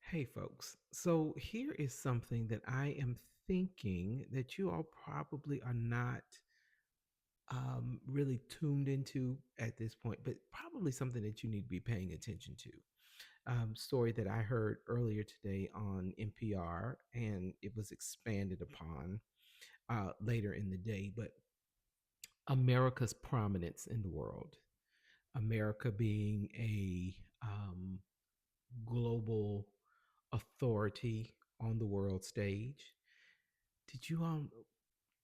Hey, folks. So, here is something that I am thinking that you all probably are not really tuned into at this point, but probably something that you need to be paying attention to. Story that I heard earlier today on NPR, and it was expanded upon later in the day. But America's prominence in the world, America being a global authority on the world stage. Did you all,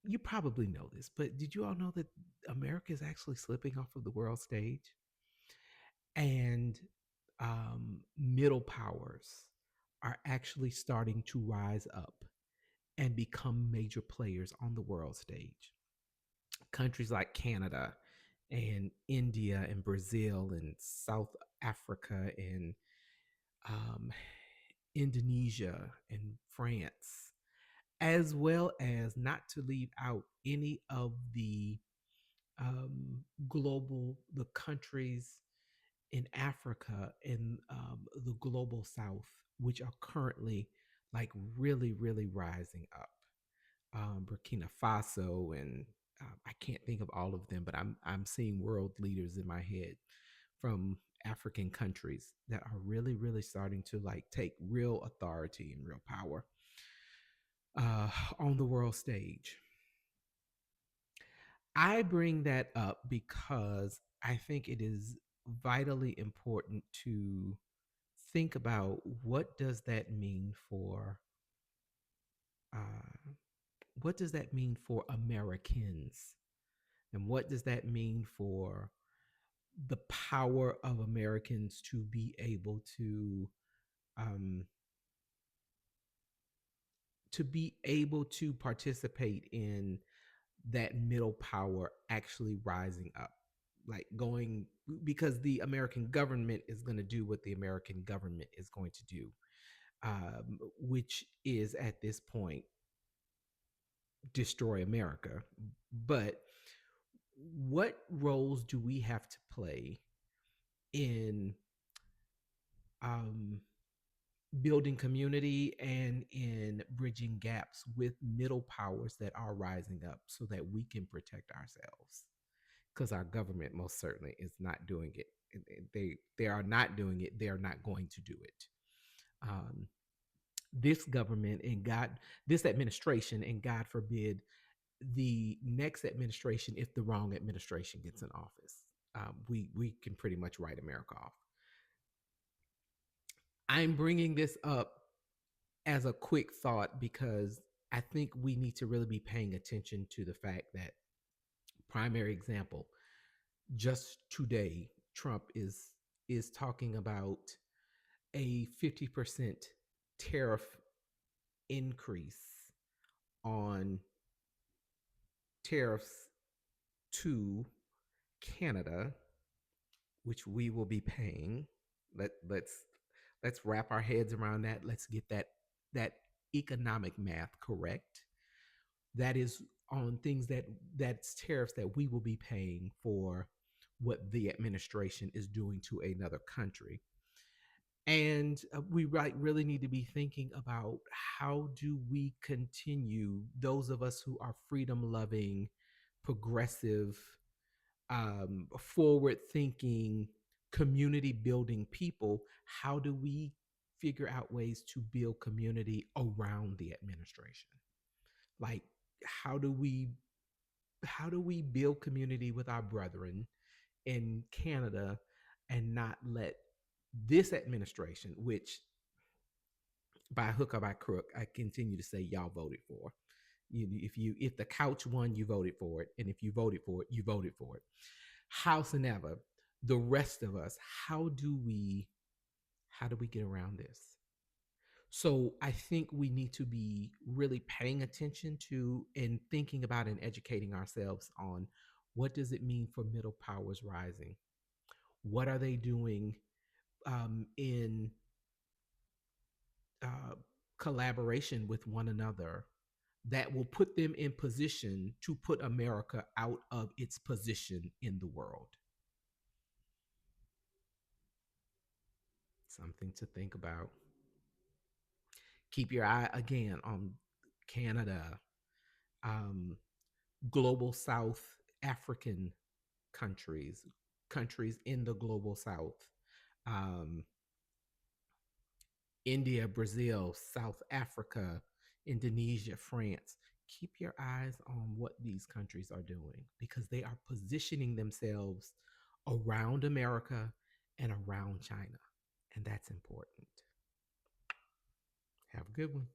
you probably know this, but did you all know that America is actually slipping off of the world stage? And middle powers are actually starting to rise up and become major players on the world stage. Countries like Canada and India and Brazil and South Africa and um, Indonesia and France, as well as not to leave out any of the the countries in Africa and the global South, which are currently like really rising up. Burkina Faso and I can't think of all of them, but I'm seeing world leaders in my head from African countries that are really starting to like take real authority and real power on the world stage. I bring that up because I think it is vitally important to think about what does that mean for uh, what does that mean for Americans, and what does that mean for the power of Americans to be able um, to participate in that middle power actually rising up, like going, because the American government is going to do what the American government is going to do, which is at this point destroy America. But what roles do we have to play in um, building community and in bridging gaps with middle powers that are rising up so that we can protect ourselves? Because our government most certainly is not doing it. They are not doing it. They are not going to do it. Um, this government and God, this administration, and God forbid the next administration, if the wrong administration gets in office, we can pretty much write America off. I'm bringing this up as a quick thought because I think we need to really be paying attention to the fact that, primary example, just today, Trump is talking about a 50% tariff increase on tariffs to Canada, which we will be paying. Let's wrap our heads around that. Let's get that economic math correct. That is on things that's tariffs that we will be paying for what the administration is doing to another country. And we really need to be thinking about how do we continue, those of us who are freedom loving, progressive, forward thinking, community building people, how do we figure out ways to build community around the administration? Like, how do we build community with our brethren in Canada and not let this administration, which by hook or by crook, I continue to say y'all voted for. If the couch won, you voted for it, and if you voted for it, you voted for it. Howsoever, the rest of us, how do we get around this? So I think we need to be really paying attention to and thinking about and educating ourselves on what does it mean for middle powers rising? What are they doing in uh, collaboration with one another that will put them in position to put America out of its position in the world? Something to think about. Keep your eye again on Canada, um, global South African countries, countries in the global South, um, India, Brazil, South Africa, Indonesia, France. Keep your eyes on what these countries are doing because they are positioning themselves around America and around China. And that's important. Have a good one.